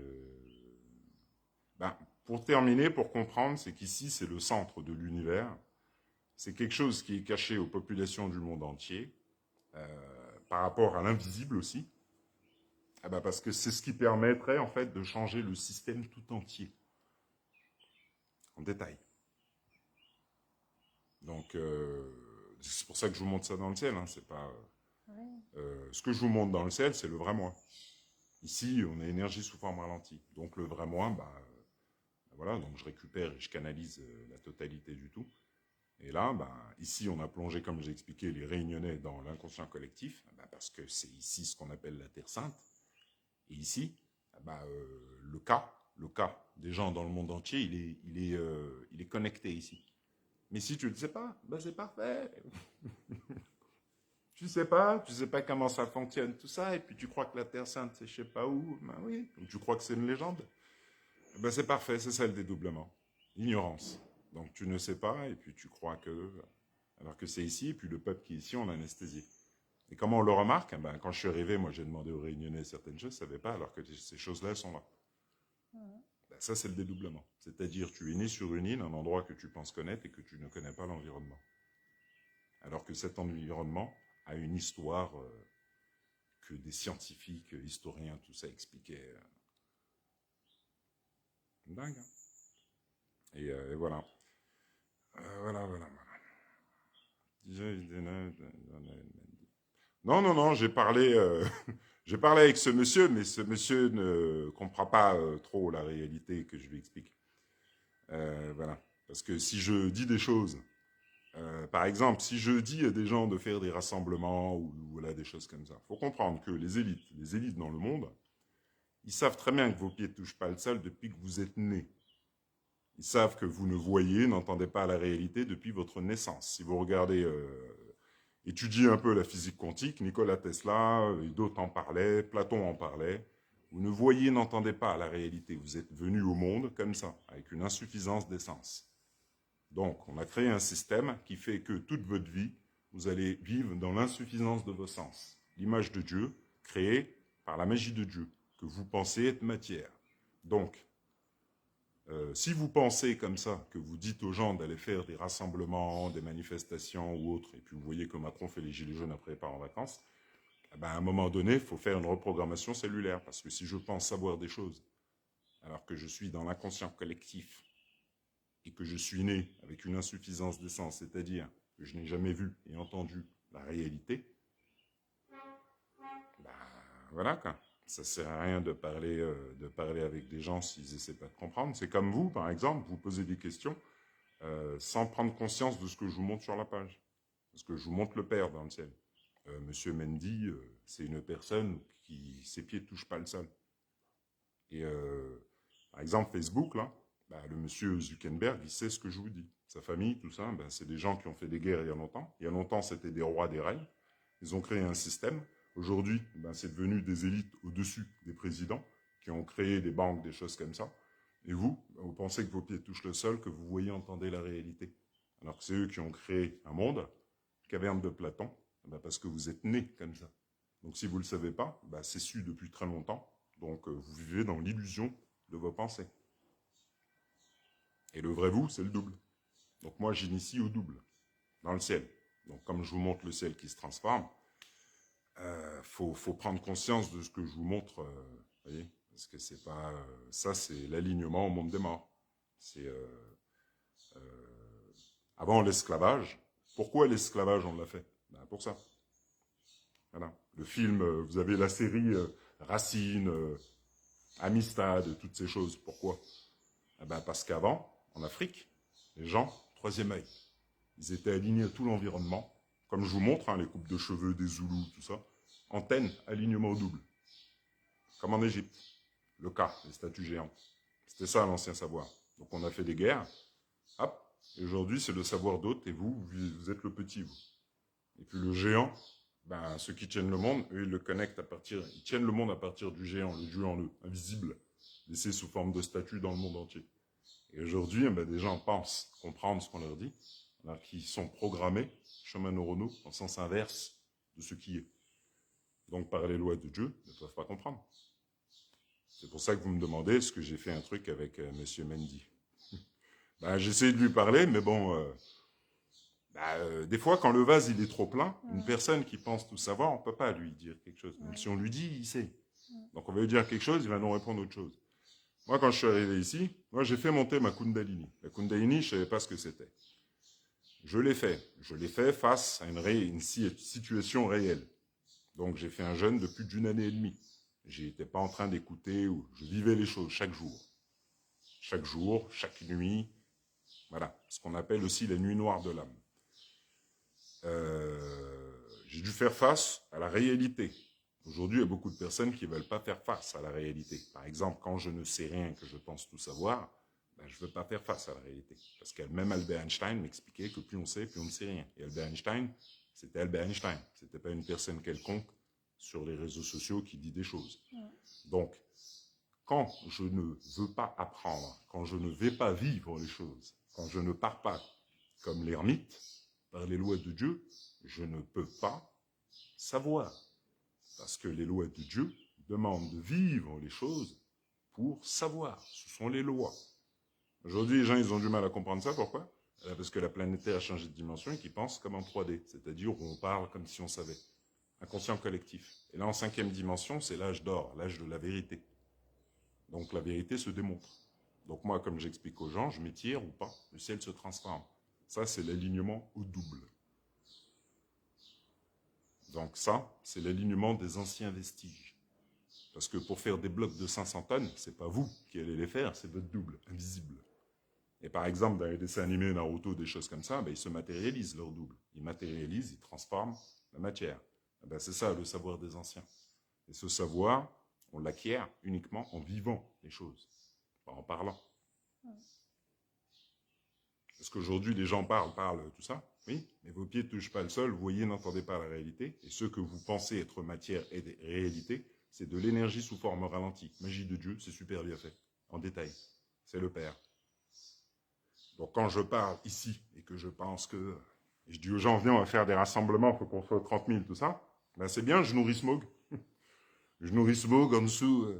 pour terminer, pour comprendre, c'est qu'ici, c'est le centre de l'univers. C'est quelque chose qui est caché aux populations du monde entier, par rapport à l'invisible aussi. Parce que c'est ce qui permettrait, en fait, de changer le système tout entier, en détail. Donc, c'est pour ça que je vous montre ça dans le ciel. Hein, c'est pas, ce que je vous montre dans le ciel, c'est le vrai moi. Ici, on a énergie sous forme ralentie. Donc, le vrai moi, voilà, donc je récupère et je canalise la totalité du tout. Et là, ici, on a plongé, comme j'ai expliqué, les Réunionnais dans l'inconscient collectif, parce que c'est ici ce qu'on appelle la Terre Sainte. Et ici, le cas des gens dans le monde entier, il est connecté ici. Mais si tu ne le sais pas, c'est parfait. Tu sais pas comment ça fonctionne, tout ça, et puis tu crois que la Terre Sainte, c'est je sais pas où, oui, ou tu crois que c'est une légende. C'est parfait, c'est ça le dédoublement. Ignorance. Donc tu ne sais pas, et puis tu crois que... Alors que c'est ici, et puis le peuple qui est ici, on l'anesthésie. Et comment on le remarque? Quand je suis arrivé, moi j'ai demandé aux Réunionnais certaines choses, je ne savais pas, alors que ces choses-là, elles sont là. Ça, c'est le dédoublement. C'est-à-dire, tu es né sur une île, un endroit que tu penses connaître et que tu ne connais pas l'environnement. Alors que cet environnement a une histoire que des scientifiques, historiens, tout ça expliquaient. Dingue, hein. Et voilà. Voilà. Non, j'ai parlé, j'ai parlé avec ce monsieur, mais ce monsieur ne comprend pas trop la réalité que je lui explique. Voilà. Parce que si je dis des choses, par exemple, si je dis à des gens de faire des rassemblements ou voilà, des choses comme ça, il faut comprendre que les élites dans le monde, ils savent très bien que vos pieds ne touchent pas le sol depuis que vous êtes nés. Ils savent que vous ne voyez, n'entendez pas la réalité depuis votre naissance. Si vous regardez, étudiez un peu la physique quantique, Nikola Tesla et d'autres en parlaient, Platon en parlait. Vous ne voyez, n'entendez pas la réalité. Vous êtes venu au monde comme ça, avec une insuffisance d'essence. Donc, on a créé un système qui fait que toute votre vie, vous allez vivre dans l'insuffisance de vos sens. L'image de Dieu, créée par la magie de Dieu, que vous pensez être matière. Donc, si vous pensez comme ça, que vous dites aux gens d'aller faire des rassemblements, des manifestations ou autres, et puis vous voyez que Macron fait les gilets jaunes après il part en vacances, à un moment donné, il faut faire une reprogrammation cellulaire. Parce que si je pense savoir des choses, alors que je suis dans l'inconscient collectif, et que je suis né avec une insuffisance d'essence, c'est-à-dire que je n'ai jamais vu et entendu la réalité, voilà quoi. Ça ne sert à rien de parler avec des gens s'ils essaient pas de comprendre. C'est comme vous, par exemple, vous posez des questions sans prendre conscience de ce que je vous montre sur la page. Parce que je vous montre le Père dans le ciel. Monsieur Mendy, c'est une personne qui, ses pieds ne touchent pas le sol. Et par exemple, Facebook, là, le monsieur Zuckerberg, il sait ce que je vous dis. Sa famille, tout ça, c'est des gens qui ont fait des guerres il y a longtemps. Il y a longtemps, c'était des rois, des reines. Ils ont créé un système. Aujourd'hui, c'est devenu des élites au-dessus des présidents qui ont créé des banques, des choses comme ça. Et vous, vous pensez que vos pieds touchent le sol, que vous voyez, entendez la réalité. Alors que c'est eux qui ont créé un monde, caverne de Platon, parce que vous êtes nés comme ça. Donc si vous ne le savez pas, c'est su depuis très longtemps. Donc vous vivez dans l'illusion de vos pensées. Et le vrai vous, c'est le double. Donc moi, j'initie au double, dans le ciel. Donc comme je vous montre le ciel qui se transforme, faut prendre conscience de ce que je vous montre, voyez, parce que c'est pas ça, c'est l'alignement au monde des morts. C'est avant l'esclavage. Pourquoi l'esclavage on l'a fait? Pour ça. Voilà. Le film, vous avez la série Racine, Amistad, toutes ces choses. Pourquoi? Parce qu'avant, en Afrique, les gens, troisième œil, ils étaient alignés à tout l'environnement. Comme je vous montre, les coupes de cheveux des Zoulous, tout ça. Antenne, alignement au double. Comme en Égypte. Le cas, les statues géantes. C'était ça l'ancien savoir. Donc on a fait des guerres. Hop. Et aujourd'hui, c'est le savoir d'autres. Et vous êtes le petit, vous. Et puis le géant, ceux qui tiennent le monde, eux, ils tiennent le monde à partir du géant, le Dieu en eux, invisible, laissé sous forme de statue dans le monde entier. Et aujourd'hui, des gens pensent comprendre ce qu'on leur dit, alors qu'ils sont programmés, chemins neuronaux, en sens inverse de ce qui est. Donc, par les lois de Dieu, ne peuvent pas comprendre. C'est pour ça que vous me demandez est-ce que j'ai fait un truc avec Monsieur Mendy. Ben, j'essaie de lui parler, mais bon, des fois, quand le vase il est trop plein, une personne qui pense tout savoir, on ne peut pas lui dire quelque chose. Même si on lui dit, il sait. Donc, on va lui dire quelque chose, il va nous répondre autre chose. Moi, quand je suis arrivé ici, moi, j'ai fait monter ma Kundalini. La Kundalini, je ne savais pas ce que c'était. Je l'ai fait. Je l'ai fait face à une situation réelle. Donc, j'ai fait un jeûne de plus d'1 année et demie. Je n'étais pas en train d'écouter, je vivais les choses chaque jour. Chaque jour, chaque nuit. Voilà, ce qu'on appelle aussi la nuit noire de l'âme. J'ai dû faire face à la réalité. Aujourd'hui, il y a beaucoup de personnes qui ne veulent pas faire face à la réalité. Par exemple, quand je ne sais rien, que je pense tout savoir, je ne veux pas faire face à la réalité. Parce que même Albert Einstein m'expliquait que plus on sait, plus on ne sait rien. Et Albert Einstein, c'était Albert Einstein. Ce n'était pas une personne quelconque sur les réseaux sociaux qui dit des choses. Donc, quand je ne veux pas apprendre, quand je ne vais pas vivre les choses, quand je ne pars pas comme l'ermite, par les lois de Dieu, je ne peux pas savoir. Parce que les lois de Dieu demandent de vivre les choses pour savoir. Ce sont les lois. Aujourd'hui, les gens, ils ont du mal à comprendre ça. Pourquoi? Parce que la planète Terre a changé de dimension et qu'ils pensent comme en 3D. C'est-à-dire où on parle comme si on savait. Inconscient collectif. Et là, en 5e dimension, c'est l'âge d'or, l'âge de la vérité. Donc, la vérité se démontre. Donc, moi, comme j'explique aux gens, je m'étire ou pas, le ciel se transforme. Ça, c'est l'alignement au double. Donc ça, c'est l'alignement des anciens vestiges. Parce que pour faire des blocs de 500 tonnes, c'est pas vous qui allez les faire, c'est votre double, invisible. Et par exemple, dans les dessins animés Naruto, des choses comme ça, ils se matérialisent leur double. Ils matérialisent, ils transforment la matière. C'est ça le savoir des anciens. Et ce savoir, on l'acquiert uniquement en vivant les choses, pas en parlant. Parce qu'aujourd'hui, les gens parlent, tout ça, oui, mais vos pieds ne touchent pas le sol, vous voyez, n'entendez pas la réalité. Et ce que vous pensez être matière et réalité, c'est de l'énergie sous forme ralentie. Magie de Dieu, c'est super bien fait, en détail. C'est le Père. Donc quand je parle ici et que je pense que... Et je dis aux gens, viens, on va faire des rassemblements, il faut qu'on soit 30 000, tout ça. C'est bien, je nourris Smog. Je nourris Smog en dessous,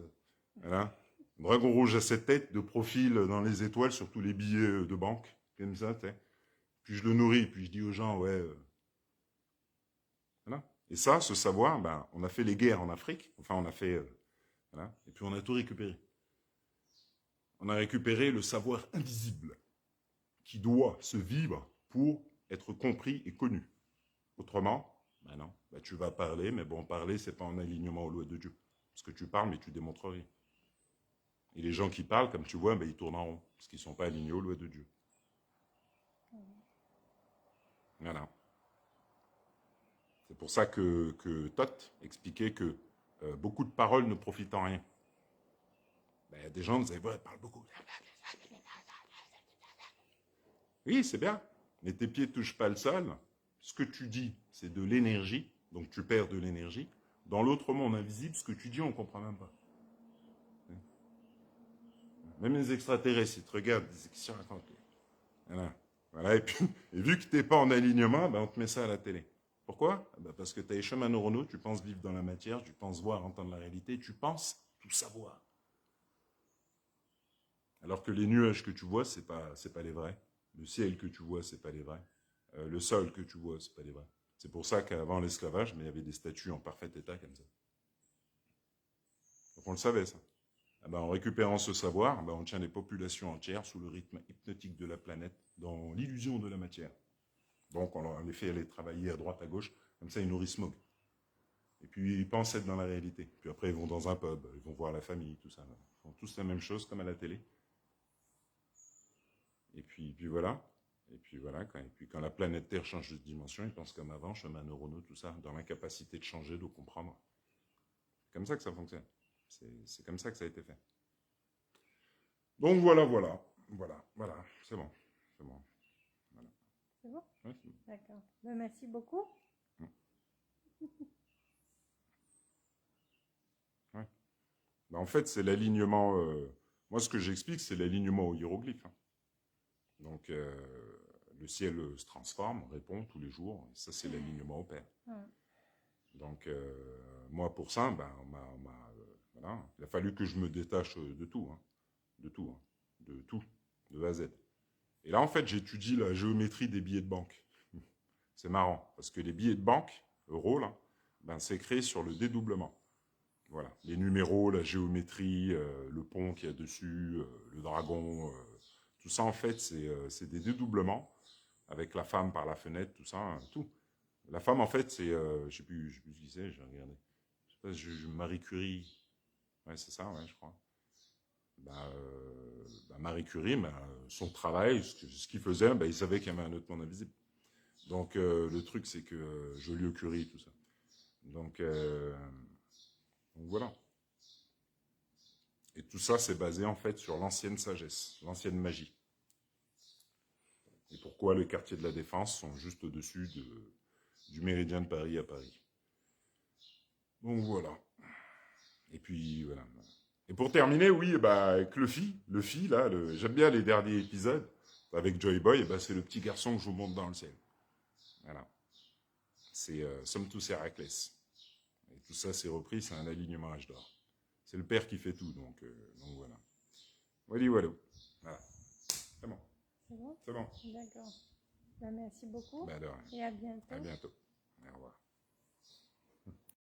voilà. Dragon rouge à 7 têtes, de profil dans les étoiles, sur tous les billets de banque, comme ça, tu sais. Puis je le nourris, puis je dis aux gens, ouais... Voilà. Et ça, ce savoir, on a fait les guerres en Afrique, enfin on a fait... voilà, et puis on a tout récupéré. On a récupéré le savoir invisible, qui doit se vivre pour être compris et connu. Autrement, non, tu vas parler, mais bon, parler, c'est pas en alignement aux lois de Dieu. Parce que tu parles, mais tu démontres rien. Et les gens qui parlent, comme tu vois, ils tournent en rond, parce qu'ils ne sont pas alignés aux lois de Dieu. Voilà. C'est pour ça que Thoth expliquait que beaucoup de paroles ne profitent en rien. Il y a des gens qui disaient, ouais, parle beaucoup. Oui, c'est bien, mais tes pieds ne touchent pas le sol. Ce que tu dis, c'est de l'énergie, donc tu perds de l'énergie. Dans l'autre monde invisible, ce que tu dis, on ne comprend même pas. Même les extraterrestres, ils te regardent, ils disent, qu'est-ce que tu racontes? Voilà. Et vu que tu n'es pas en alignement, on te met ça à la télé. Pourquoi? Parce que tu as les chemins neuronaux, tu penses vivre dans la matière, tu penses voir, entendre la réalité, tu penses tout savoir. Alors que les nuages que tu vois, c'est pas les vrais. Le ciel que tu vois, c'est pas les vrais. Le sol que tu vois, c'est pas les vrais. C'est pour ça qu'avant l'esclavage, il y avait des statues en parfait état comme ça. Donc on le savait, ça. En récupérant ce savoir, on tient des populations entières sous le rythme hypnotique de la planète, dans l'illusion de la matière. Donc on les fait aller travailler à droite, à gauche, comme ça ils nourrissent Smog. Et puis ils pensent être dans la réalité. Puis après ils vont dans un pub, ils vont voir la famille, tout ça. Ils font tous la même chose comme à la télé. Et puis voilà. Et puis voilà. Et puis quand la planète Terre change de dimension, ils pensent comme avant, chemins neuronaux, tout ça, dans l'incapacité de changer, de comprendre. C'est comme ça que ça fonctionne. C'est comme ça que ça a été fait. Donc voilà. C'est bon. Voilà. C'est bon? Ouais, c'est bon. D'accord. Merci beaucoup. Ouais. En fait, c'est l'alignement... moi, ce que j'explique, c'est l'alignement au hiéroglyphe. Donc, le ciel se transforme, répond tous les jours. Et ça, c'est l'alignement au Père. Donc, moi, pour ça, ben, voilà, il a fallu que je me détache de tout, hein, de tout, hein, de tout, de A à Z. Et là, en fait, j'étudie la géométrie des billets de banque. C'est marrant, parce que les billets de banque, euros, là, ben, c'est créé sur le dédoublement. Voilà, les numéros, la géométrie, le pont qu'il y a dessus, le dragon, tout ça, en fait, c'est des dédoublements avec la femme par la fenêtre, tout ça, hein, tout. La femme, en fait, c'est, je sais plus ce qui c'est, j'ai regardé. Je sais pas, Marie Curie, ouais, c'est ça, ouais, je crois. Marie Curie, son travail, ce qu'il faisait, il savait qu'il y avait un autre monde invisible. Donc, le truc, c'est que Joliot-Curie, tout ça. Donc voilà. Et tout ça, c'est basé en fait sur l'ancienne sagesse, l'ancienne magie. Et pourquoi les quartiers de la Défense sont juste au-dessus du méridien de Paris à Paris. Donc voilà. Et puis voilà. Et pour terminer, oui, avec Luffy, là, j'aime bien les derniers épisodes, avec Joy Boy, c'est le petit garçon que je vous montre dans le ciel. Voilà. C'est Somptus Héraclès. Et tout ça, c'est repris, c'est un alignement H d'or. C'est le père qui fait tout, donc voilà. Voilà. C'est bon. C'est bon? C'est bon. D'accord. Ben, merci beaucoup Ben, et à bientôt. À bientôt. Au revoir.